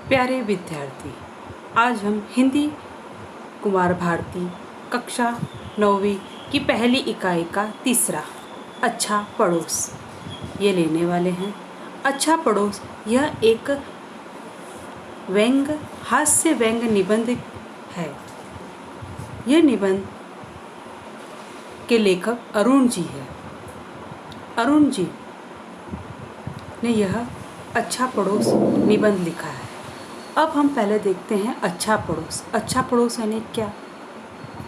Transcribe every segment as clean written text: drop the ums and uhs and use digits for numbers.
प्यारे विद्यार्थी, आज हम हिंदी कुमार भारती कक्षा 9वीं की पहली इकाई का तीसरा अच्छा पड़ोस ये लेने वाले हैं। अच्छा पड़ोस यह एक हास्य व्यंग निबंध है। यह निबंध के लेखक अरुण जी है। अरुण जी ने यह अच्छा पड़ोस निबंध लिखा है। अब हम पहले देखते हैं अच्छा पड़ोस। अच्छा पड़ोस यानी क्या?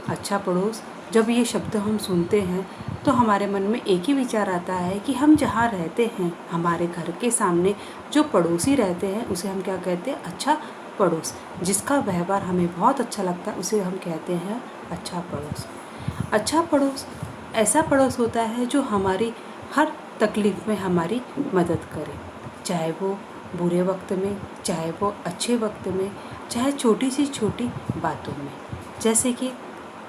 अच्छा पड़ोस, जब ये शब्द हम सुनते हैं तो हमारे मन में एक ही विचार आता है कि हम जहाँ रहते हैं, हमारे घर के सामने जो पड़ोसी रहते हैं उसे हम क्या कहते हैं? अच्छा पड़ोस। जिसका व्यवहार हमें बहुत अच्छा लगता है उसे हम कहते हैं अच्छा पड़ोस। अच्छा पड़ोस ऐसा पड़ोस होता है जो हमारी हर तकलीफ़ में हमारी मदद करे, चाहे वो बुरे वक्त में, चाहे वो अच्छे वक्त में, चाहे छोटी सी छोटी बातों में। जैसे कि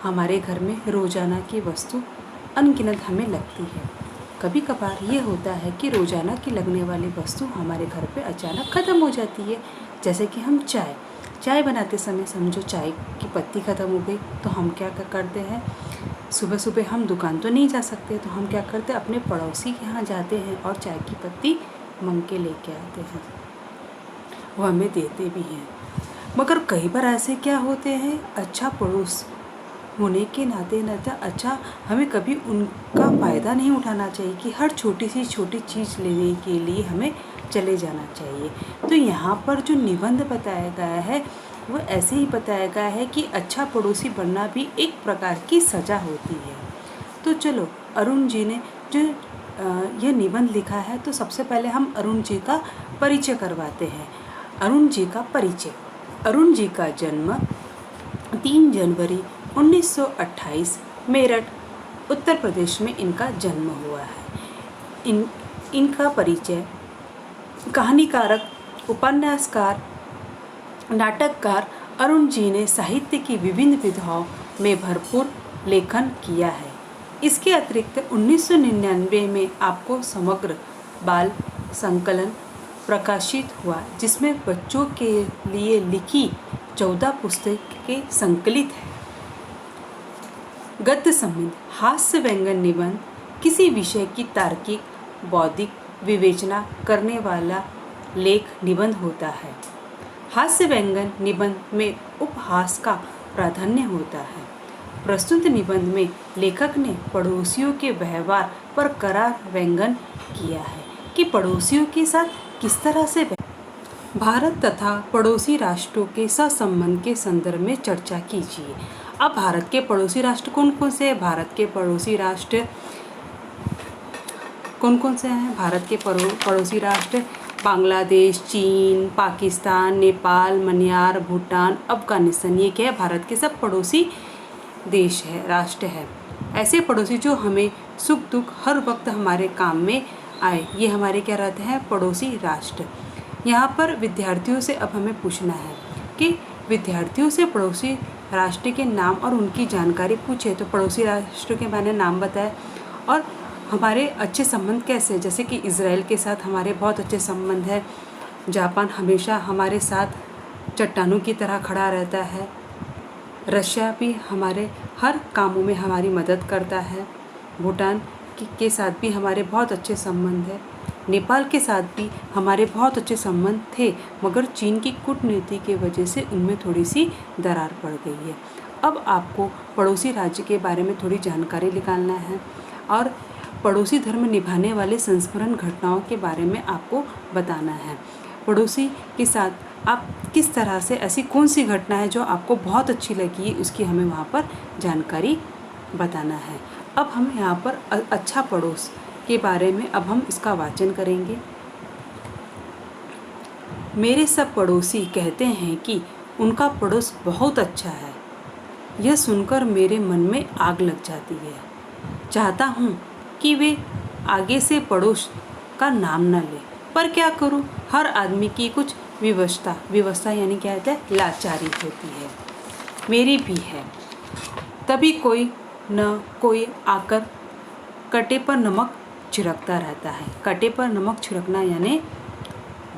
हमारे घर में रोज़ाना की वस्तु अनगिनत हमें लगती है। कभी कभार ये होता है कि रोज़ाना की लगने वाली वस्तु हमारे घर पे अचानक ख़त्म हो जाती है। जैसे कि हम चाय बनाते समय समझो चाय की पत्ती ख़त्म हो गई तो हम क्या करते हैं? सुबह सुबह हम दुकान तो नहीं जा सकते, तो हम क्या करते हैं? अपने पड़ोसी के यहाँ जाते हैं और चाय की पत्ती मंग के लेके आते हैं। वो हमें देते भी हैं। मगर कई बार ऐसे क्या होते हैं, अच्छा पड़ोस होने के नाते अच्छा हमें कभी उनका फ़ायदा नहीं उठाना चाहिए कि हर छोटी सी छोटी चीज़ लेने के लिए हमें चले जाना चाहिए। तो यहाँ पर जो निबंध बताया गया है वो ऐसे ही बताया गया है कि अच्छा पड़ोसी बनना भी एक प्रकार की सज़ा होती है। तो चलो, अरुण जी ने जो यह निबंध लिखा है, तो सबसे पहले हम अरुण जी का परिचय करवाते हैं। अरुण जी का परिचय। अरुण जी का जन्म 3 जनवरी 1928 मेरठ उत्तर प्रदेश में इनका जन्म हुआ है। इनका परिचय कहानीकारक, उपन्यासकार, नाटककार अरुण जी ने साहित्य की विभिन्न विधाओं में भरपूर लेखन किया है। इसके अतिरिक्त 1999 में आपको समग्र बाल संकलन प्रकाशित हुआ, जिसमें बच्चों के लिए लिखी 14 पुस्तकें संकलित है। गद्य संबंध हास्य व्यंजन निबंध किसी विषय की तार्किक बौद्धिक विवेचना करने वाला लेख निबंध होता है। हास्य व्यंजन निबंध में उपहास का प्राधान्य होता है। प्रस्तुत निबंध में लेखक ने पड़ोसियों के व्यवहार पर कड़ा व्यंजन किया है कि पड़ोसियों के साथ किस तरह से भारत तथा पड़ोसी राष्ट्रों के सहसंबंध के संदर्भ में चर्चा कीजिए। अब भारत के पड़ोसी राष्ट्र कौन कौन से हैं? भारत के पड़ोसी राष्ट्र कौन कौन से हैं? भारत के पड़ोसी राष्ट्र बांग्लादेश, चीन, पाकिस्तान, नेपाल, म्यांमार, भूटान, अफगानिस्तान। ये क्या है? भारत के सब पड़ोसी देश है, राष्ट्र है। ऐसे पड़ोसी जो हमें सुख दुख हर वक्त हमारे काम में आए, ये हमारे क्या रहते हैं? पड़ोसी राष्ट्र। यहाँ पर विद्यार्थियों से अब हमें पूछना है कि विद्यार्थियों से पड़ोसी राष्ट्र के नाम और उनकी जानकारी पूछे तो पड़ोसी राष्ट्र के मैंने नाम बताए और हमारे अच्छे संबंध कैसे, जैसे कि इज़राइल के साथ हमारे बहुत अच्छे संबंध है। जापान हमेशा हमारे साथ चट्टानों की तरह खड़ा रहता है। रशिया भी हमारे हर कामों में हमारी मदद करता है। भूटान के साथ भी हमारे बहुत अच्छे संबंध है। नेपाल के साथ भी हमारे बहुत अच्छे संबंध थे, मगर चीन की कूटनीति की वजह से उनमें थोड़ी सी दरार पड़ गई है। अब आपको पड़ोसी राज्य के बारे में थोड़ी जानकारी निकालना है और पड़ोसी धर्म निभाने वाले संस्मरण घटनाओं के बारे में आपको बताना है। पड़ोसी के साथ आप किस तरह से, ऐसी कौन सी घटना है जो आपको बहुत अच्छी लगी, उसकी हमें वहाँ पर जानकारी बताना है। अब हम यहाँ पर अच्छा पड़ोस के बारे में अब हम इसका वाचन करेंगे। मेरे सब पड़ोसी कहते हैं कि उनका पड़ोस बहुत अच्छा है। यह सुनकर मेरे मन में आग लग जाती है। चाहता हूँ कि वे आगे से पड़ोस का नाम न ले, पर क्या करूँ? हर आदमी की कुछ विवशता यानी क्या होता है? लाचारी होती है। मेरी भी है। तभी कोई न कोई आकर कटे पर नमक छिड़कता रहता है। कटे पर नमक छिड़कना यानी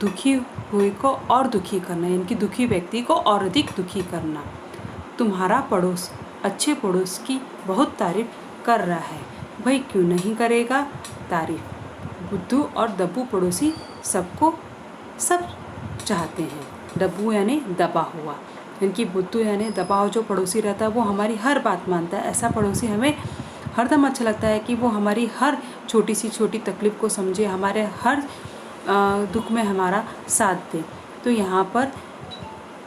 दुखी हुए को और दुखी करना, यानी कि दुखी व्यक्ति को और अधिक दुखी करना। तुम्हारा पड़ोस अच्छे पड़ोस की बहुत तारीफ कर रहा है। भाई क्यों नहीं करेगा तारीफ। बुद्धू और दब्बू पड़ोसी सबको सब चाहते हैं। डब्बू यानी दबा हुआ, यानी कि बुद्धू यानी दबा हुआ जो पड़ोसी रहता है वो हमारी हर बात मानता है। ऐसा पड़ोसी हमें हरदम अच्छा लगता है कि वो हमारी हर छोटी सी छोटी तकलीफ़ को समझे, हमारे हर दुख में हमारा साथ दे। तो यहाँ पर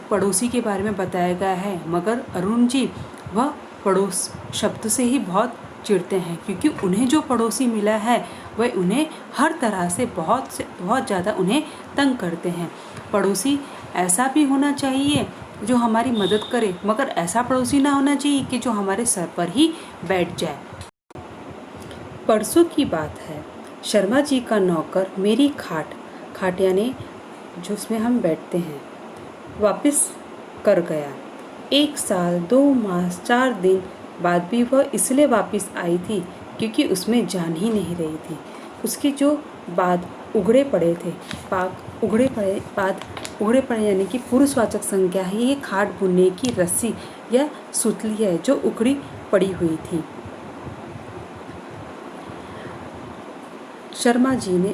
पड़ोसी के बारे में बताया गया है, मगर अरुण जी वह पड़ोस शब्द से ही बहुत चिढ़ते हैं, क्योंकि उन्हें जो पड़ोसी मिला है वह उन्हें हर तरह से बहुत ज़्यादा उन्हें तंग करते हैं। पड़ोसी ऐसा भी होना चाहिए जो हमारी मदद करे, मगर ऐसा पड़ोसी ना होना चाहिए कि जो हमारे सर पर ही बैठ जाए। परसों की बात है, शर्मा जी का नौकर मेरी खाट यानी जो उसमें हम बैठते हैं वापस कर गया। 1 साल 2 मास 4 दिन बाद भी वह इसलिए वापस आई थी क्योंकि उसमें जान ही नहीं रही थी। उसके जो बाद उघड़े पड़े थे, उघड़े पड़े यानी कि पुरुषवाचक संज्ञा है। ये खाट बुनने की रस्सी या सुतली है जो उखड़ी पड़ी हुई थी। शर्मा जी ने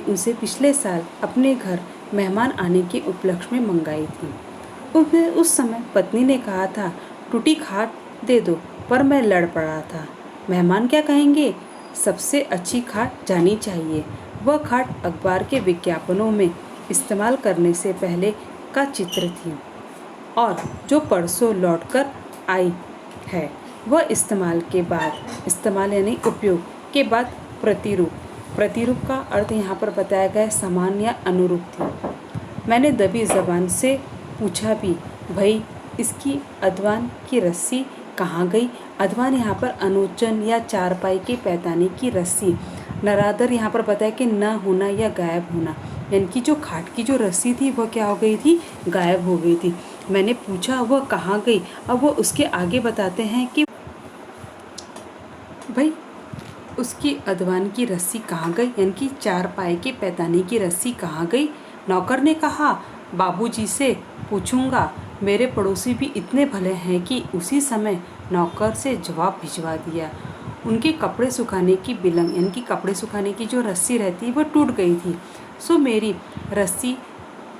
उसे पिछले साल अपने घर मेहमान आने के उपलक्ष्य में मंगाई थी। उस समय पत्नी ने कहा था टूटी खाट दे दो, पर मैं लड़ पड़ा था। मेहमान क्या कहेंगे, सबसे अच्छी खाट जानी चाहिए। वह खाट अखबार के विज्ञापनों में इस्तेमाल करने से पहले का चित्र थी और जो परसों लौटकर आई है वह इस्तेमाल यानी उपयोग के बाद प्रतिरूप का अर्थ यहाँ पर बताया गया है समान या अनुरूप थी। मैंने दबी जबान से पूछा भी, भाई इसकी अदवान की रस्सी कहाँ गई। अदवान यहाँ पर अनुचन या चारपाई के पैताने की रस्सी। नरादर यहाँ पर बताया कि न होना या गायब होना, यानी कि जो खाट की जो रस्सी थी वह क्या हो गई थी, गायब हो गई थी। मैंने पूछा वह कहाँ गई। अब वो उसके आगे बताते हैं कि भाई उसकी अदवान की रस्सी कहाँ गई, यानी कि चारपाई के पैताने की रस्सी कहाँ गई। नौकर ने कहा बाबूजी से पूछूंगा। मेरे पड़ोसी भी इतने भले हैं कि उसी समय नौकर से जवाब भिजवा दिया। उनके कपड़े सुखाने की बिलंग यानी कि कपड़े सुखाने की जो रस्सी रहती वह टूट गई थी। सो मेरी रस्सी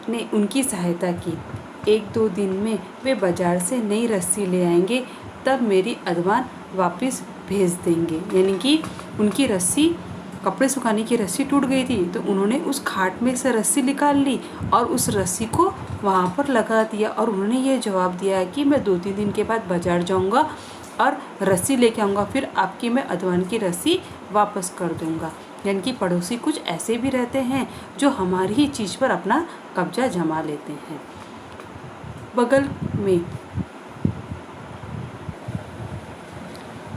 ने उनकी सहायता की। 1-2 दिन में वे बाजार से नई रस्सी ले आएंगे, तब मेरी अदवान वापस भेज देंगे। यानी कि उनकी रस्सी, कपड़े सुखाने की रस्सी टूट गई थी तो उन्होंने उस खाट में से रस्सी निकाल ली और उस रस्सी को वहाँ पर लगा दिया और उन्होंने ये जवाब दिया कि मैं 2-3 दिन के बाद बाजार जाऊँगा और रस्सी लेके आऊँगा, फिर आपकी मैं अदवान की रस्सी वापस कर दूँगा। यानी कि पड़ोसी कुछ ऐसे भी रहते हैं जो हमारी ही चीज़ पर अपना कब्जा जमा लेते हैं।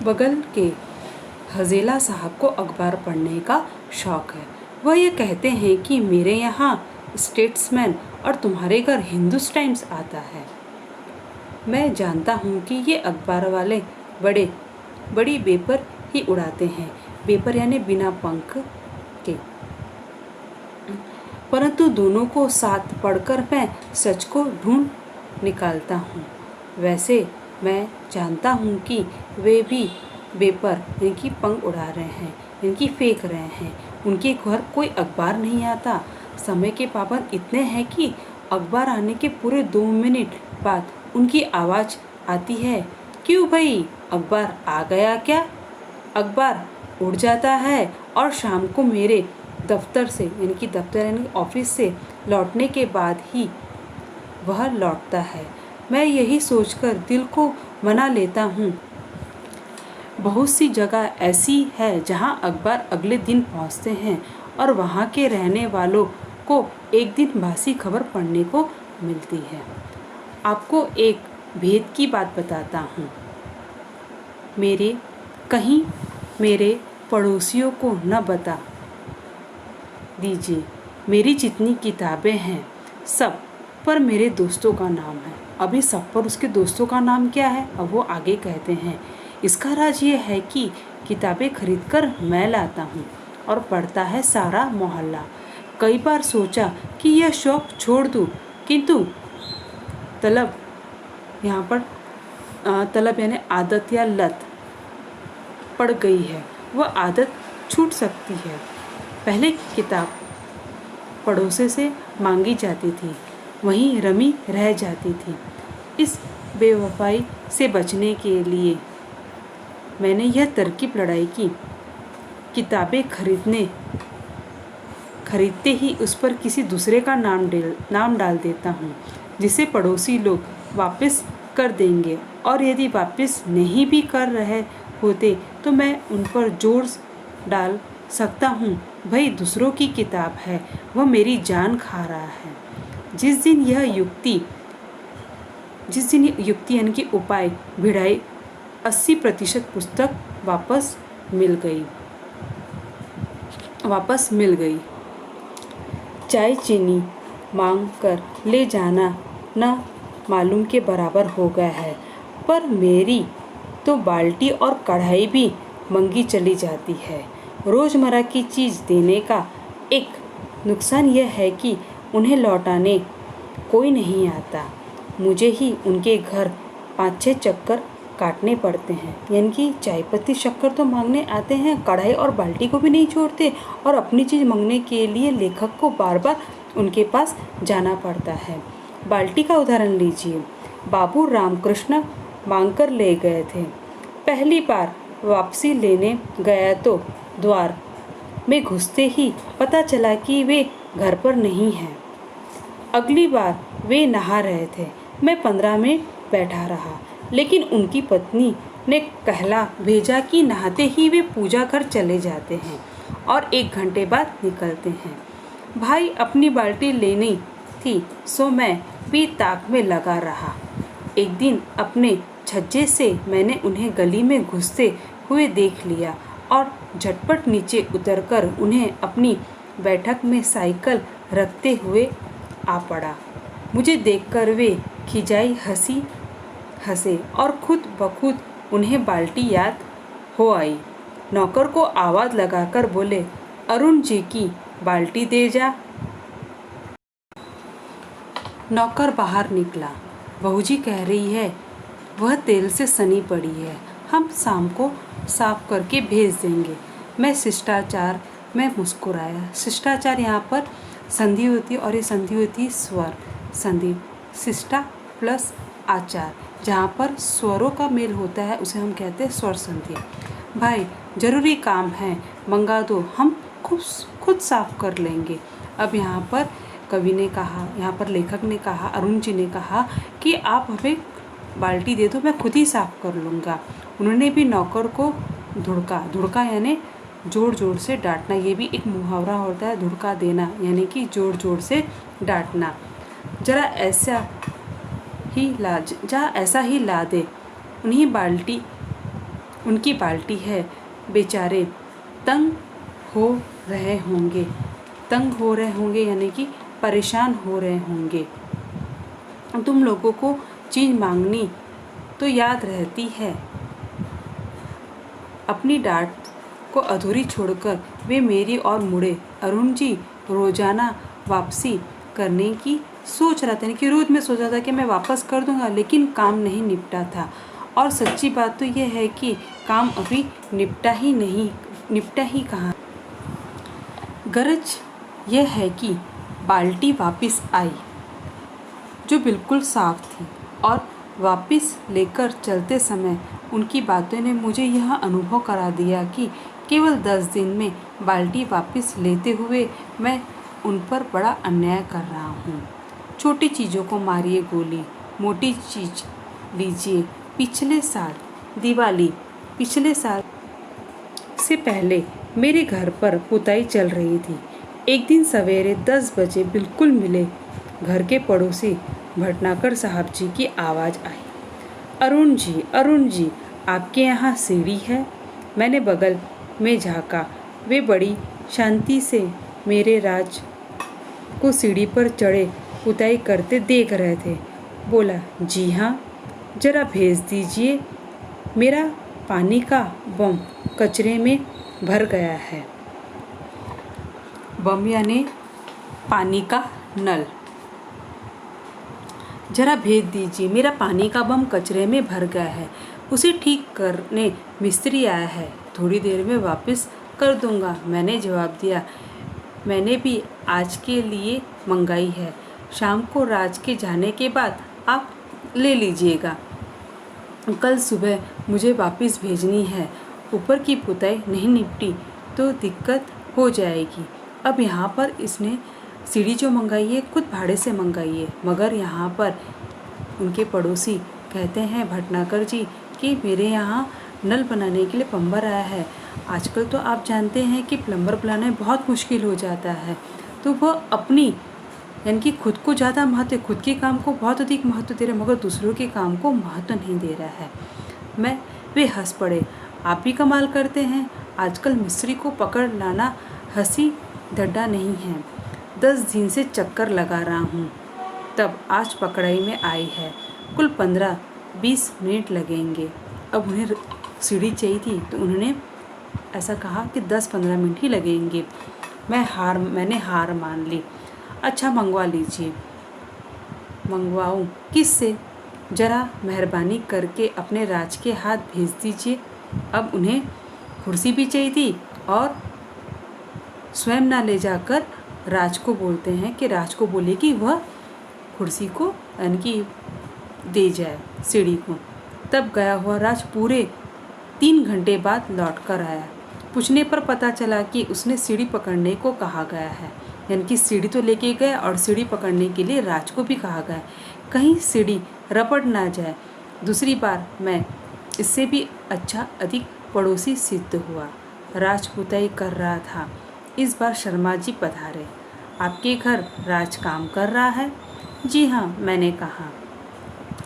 बगल के हज़ेला साहब को अखबार पढ़ने का शौक़ है। वह ये कहते हैं कि मेरे यहाँ स्टेट्समैन और तुम्हारे घर हिंदुस्तान आता है। मैं जानता हूँ कि ये अखबार वाले बड़ी बेपर ही उड़ाते हैं। बेपर यानी बिना पंख के, परंतु दोनों को साथ पढ़कर मैं सच को ढूंढ निकालता हूँ। वैसे मैं जानता हूँ कि वे भी बेपर इनकी पंख उड़ा रहे हैं, इनकी फेंक रहे हैं। उनके घर कोई अखबार नहीं आता। समय के पाबंद इतने हैं कि अखबार आने के पूरे 2 मिनट बाद उनकी आवाज़ आती है, क्यों भाई अखबार आ गया क्या। अखबार उड़ जाता है और शाम को मेरे दफ्तर यानी ऑफिस से लौटने के बाद ही वह लौटता है। मैं यही सोचकर दिल को मना लेता हूँ। बहुत सी जगह ऐसी है जहाँ अखबार अगले दिन पहुँचते हैं और वहाँ के रहने वालों को एक दिन बासी खबर पढ़ने को मिलती है। आपको एक भेद की बात बताता हूँ। मेरे पड़ोसियों को न बता दीजिए। मेरी जितनी किताबें हैं सब पर मेरे दोस्तों का नाम है। अभी सब पर उसके दोस्तों का नाम क्या है, अब वो आगे कहते हैं। इसका राज ये है कि किताबें खरीदकर मैं लाता हूँ और पढ़ता है सारा मोहल्ला। कई बार सोचा कि यह शौक छोड़ दूँ, किंतु तलब यहाँ पर तलब यानी आदत या लत पड़ गई है। वह आदत छूट सकती है। पहले किताब पड़ोसे से मांगी जाती थी, वहीं रमी रह जाती थी। इस बेवफाई से बचने के लिए मैंने यह तरकीब लड़ाई की, किताबें खरीदते ही उस पर किसी दूसरे का नाम डाल देता हूँ, जिसे पड़ोसी लोग वापस कर देंगे, और यदि वापस नहीं भी कर रहे होते तो मैं उन पर जोर डाल सकता हूँ, भाई दूसरों की किताब है, वह मेरी जान खा रहा है। जिस दिन युक्ति यानी कि उपाय भिड़ाई, 80% पुस्तक वापस मिल गई। चाय चीनी मांग कर ले जाना न मालूम के बराबर हो गया है, पर मेरी तो बाल्टी और कढ़ाई भी मंगी चली जाती है। रोज़मर्रा की चीज़ देने का एक नुकसान यह है कि उन्हें लौटाने कोई नहीं आता। मुझे ही उनके घर 5-6 चक्कर काटने पड़ते हैं। यानी कि चाय पत्ती शक्कर तो मांगने आते हैं, कढ़ाई और बाल्टी को भी नहीं छोड़ते, और अपनी चीज़ मांगने के लिए लेखक को बार बार उनके पास जाना पड़ता है। बाल्टी का उदाहरण लीजिए। बाबू रामकृष्ण मांग कर ले गए थे। पहली बार वापसी लेने गया तो द्वार में घुसते ही पता चला कि वे घर पर नहीं हैं। अगली बार वे नहा रहे थे। मैं 15 मिनट बैठा रहा, लेकिन उनकी पत्नी ने कहला भेजा कि नहाते ही वे पूजा घर चले जाते हैं और 1 घंटे बाद निकलते हैं। भाई अपनी बाल्टी लेनी थी, सो मैं भी ताक में लगा रहा। एक दिन अपने छज्जे से मैंने उन्हें गली में घुसते हुए देख लिया और झटपट नीचे उतरकर उन्हें अपनी बैठक में साइकिल रखते हुए आ पड़ा। मुझे देखकर वे खिजाई हंसे और खुद ब खुद उन्हें बाल्टी याद हो आई। नौकर को आवाज़ लगाकर बोले, अरुण जी की बाल्टी दे जा। नौकर बाहर निकला। बहूजी कह रही है वह तेल से सनी पड़ी है, हम शाम को साफ करके भेज देंगे। मैं शिष्टाचार में मुस्कुराया। शिष्टाचार यहाँ पर संधि होती है, और ये संधि होती है स्वर संधि। शिष्टा प्लस आचार, जहाँ पर स्वरों का मेल होता है उसे हम कहते हैं स्वर संधि। भाई ज़रूरी काम है, मंगा दो, हम खुद साफ कर लेंगे। अब यहाँ पर कवि ने कहा, यहाँ पर लेखक ने कहा, अरुण जी ने कहा कि आप हमें बाल्टी दे दो, मैं खुद ही साफ कर लूँगा। उन्होंने भी नौकर को धुड़का यानी जोर जोर से डांटना। ये भी एक मुहावरा होता है, धुड़का देना यानी कि जोर जोर से डांटना। जरा ऐसा ही ला दे, उनकी बाल्टी है, बेचारे तंग हो रहे होंगे यानी कि परेशान हो रहे होंगे। तुम लोगों को चीज़ मांगनी तो याद रहती है। अपनी डांट को अधूरी छोड़कर वे मेरी ओर मुड़े। अरुण जी रोजाना वापसी करने की सोच रहा था, यानी कि रोज मैं सोच रहा था कि मैं वापस कर दूंगा, लेकिन काम नहीं निपटा था। और सच्ची बात तो यह है कि काम अभी निपटा ही कहाँ। गरज यह है कि बाल्टी वापस आई, जो बिल्कुल साफ थी, और वापस लेकर चलते समय उनकी बातों ने मुझे यह अनुभव करा दिया कि केवल 10 दिन में बाल्टी वापस लेते हुए मैं उन पर बड़ा अन्याय कर रहा हूँ। छोटी चीज़ों को मारिए गोली, मोटी चीज़ लीजिए। पिछले साल से पहले मेरे घर पर पुताई चल रही थी। एक दिन सवेरे 10 बजे बिल्कुल मिले घर के पड़ोसी भटनागर साहब जी की आवाज़ आई, अरुण जी आपके यहाँ सीढ़ी है? मैंने बगल में झाँका। वे बड़ी शांति से मेरे राज को सीढ़ी पर चढ़े पुताई करते देख रहे थे। बोला, जी हाँ, ज़रा भेज दीजिए, मेरा पानी का बम कचरे में भर गया है। बम यानी पानी का नल। जरा भेज दीजिए, मेरा पानी का बम कचरे में भर गया है, उसे ठीक करने मिस्त्री आया है, थोड़ी देर में वापस कर दूंगा। मैंने जवाब दिया, मैंने भी आज के लिए मंगाई है, शाम को राज के जाने के बाद आप ले लीजिएगा। कल सुबह मुझे वापस भेजनी है, ऊपर की पुताई नहीं निपटी तो दिक्कत हो जाएगी। अब यहाँ पर इसने सीढ़ी जो मंगाई है खुद भाड़े से मंगाई है, मगर यहाँ पर उनके पड़ोसी कहते हैं भटनागर जी कि मेरे यहाँ नल बनाने के लिए प्लम्बर आया है। आजकल तो आप जानते हैं कि प्लम्बर बुलाना बहुत मुश्किल हो जाता है, तो वह अपनी यानी कि खुद को ज़्यादा महत्व, खुद के काम को बहुत अधिक महत्व दे रहा है, मगर दूसरों के काम को महत्व नहीं दे रहा है। वे हंस पड़े, आप भी कमाल करते हैं, आजकल मिस्त्री को पकड़ लाना हंसी डड्डा नहीं है। 10 दिन से चक्कर लगा रहा हूँ, तब आज पकड़ाई में आई है, कुल 15-20 मिनट लगेंगे। अब उन्हें सीढ़ी चाहिए थी तो उन्होंने ऐसा कहा कि 10-15 मिनट ही लगेंगे। मैंने हार मान ली। अच्छा मंगवा लीजिए। मंगवाऊँ किससे? ज़रा मेहरबानी करके अपने राज के हाथ भेज दीजिए। अब उन्हें कुर्सी भी चाहिए थी और स्वयं ना ले जाकर राज को बोलते हैं कि राज को बोले कि वह कुर्सी को यानी कि दे जाए सीढ़ी को। तब गया हुआ राज पूरे 3 घंटे बाद लौट कर आया। पूछने पर पता चला कि उसने सीढ़ी पकड़ने को कहा गया है, यानी कि सीढ़ी तो लेके गया और सीढ़ी पकड़ने के लिए राज को भी कहा गया, कहीं सीढ़ी रपट ना जाए। दूसरी बार मैं इससे भी अच्छा अधिक पड़ोसी सिद्ध हुआ। राजपुताई कर रहा था। इस बार शर्मा जी पधारे। आपके घर राज काम कर रहा है? जी हाँ, मैंने कहा।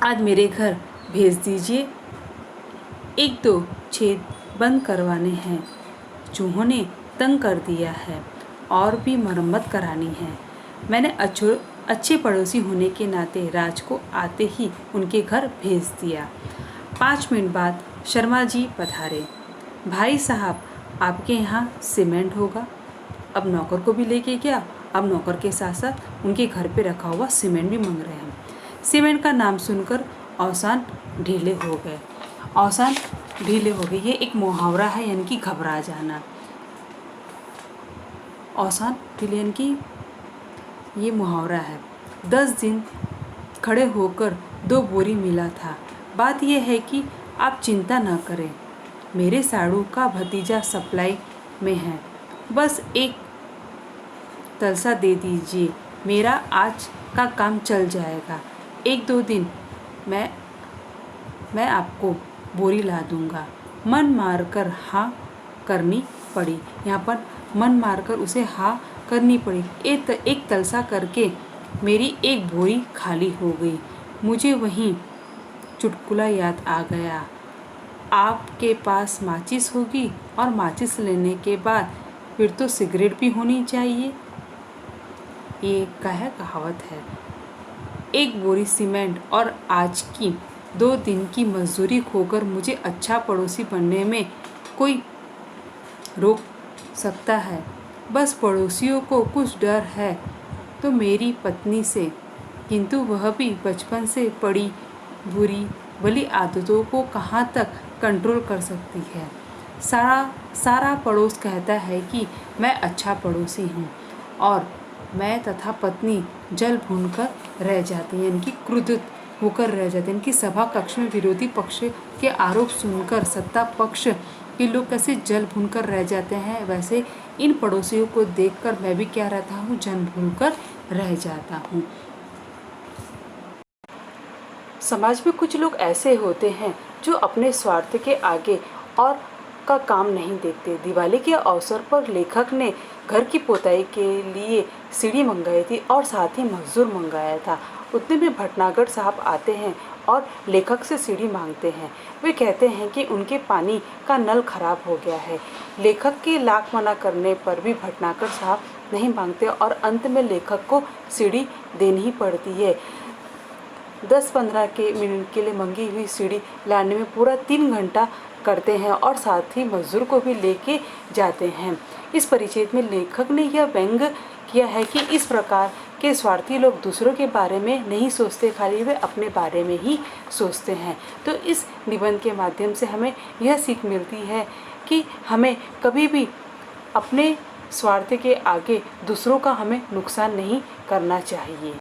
आज मेरे घर भेज दीजिए, 1-2 छेद बंद करवाने हैं, चूहों ने तंग कर दिया है, और भी मरम्मत करानी है। मैंने अच्छे पड़ोसी होने के नाते राज को आते ही उनके घर भेज दिया। 5 मिनट बाद शर्मा जी पधारे। भाई साहब, आपके यहाँ सीमेंट होगा। अब नौकर को भी लेके गया। अब नौकर के साथ साथ उनके घर पे रखा हुआ सीमेंट भी मांग रहे हैं। सीमेंट का नाम सुनकर औसान ढीले हो गए। औसान ढीले हो गए, ये एक मुहावरा है, यानी कि घबरा जाना। औसान ढीले यानी कि ये मुहावरा है। 10 दिन खड़े होकर 2 बोरी मिला था। बात यह है कि आप चिंता न करें, मेरे साड़ू का भतीजा सप्लाई में है, बस एक तलसा दे दीजिए, मेरा आज का काम चल जाएगा। 1-2 दिन मैं आपको बोरी ला दूंगा। मन मारकर हाँ करनी पड़ी। यहाँ पर मन मारकर उसे हाँ करनी पड़ी। एक तलसा करके मेरी एक बोरी खाली हो गई। मुझे वहीं चुटकुला याद आ गया, आपके पास माचिस होगी और माचिस लेने के बाद फिर तो सिगरेट भी होनी चाहिए। ये कहावत है। एक बोरी सीमेंट और आज की 2 दिन की मजदूरी खोकर मुझे अच्छा पड़ोसी बनने में कोई रोक सकता है? बस पड़ोसियों को कुछ डर है तो मेरी पत्नी से, किंतु वह भी बचपन से पड़ी बुरी भली आदतों को कहाँ तक कंट्रोल कर सकती है। सारा पड़ोस कहता है कि मैं अच्छा पड़ोसी हूँ, और मैं तथा पत्नी जल भून कर रह जाते हैं, यानी कि क्रुद्ध होकर रह जाते हैं। इनकी सभा कक्ष में विरोधी पक्ष के आरोप सुनकर सत्ता पक्ष के लोग कैसे जल भून कर रह जाते हैं, वैसे इन पड़ोसियों को देखकर मैं भी क्या रहता हूँ, जल भून कर रह जाता हूँ। समाज में कुछ लोग ऐसे होते हैं जो अपने स्वार्थ के आगे और का काम नहीं देखते। दिवाली के अवसर पर लेखक ने घर की पोताई के लिए सीढ़ी मंगाई थी और साथ ही मजदूर मंगाया था। उतने में भटनागर साहब आते हैं और लेखक से सीढ़ी मांगते हैं। वे कहते हैं कि उनके पानी का नल खराब हो गया है। लेखक के लाख मना करने पर भी भटनागर साहब नहीं मांगते और अंत में लेखक को सीढ़ी देनी ही पड़ती है। 10-15 मिनट के लिए मंगी हुई सीढ़ी लाने में पूरा 3 घंटा करते हैं और साथ ही मजदूर को भी लेके जाते हैं। इस परिचय में लेखक ने यह व्यंग यह है कि इस प्रकार के स्वार्थी लोग दूसरों के बारे में नहीं सोचते, खाली वे अपने बारे में ही सोचते हैं। तो इस निबंध के माध्यम से हमें यह सीख मिलती है कि हमें कभी भी अपने स्वार्थ के आगे दूसरों का हमें नुकसान नहीं करना चाहिए।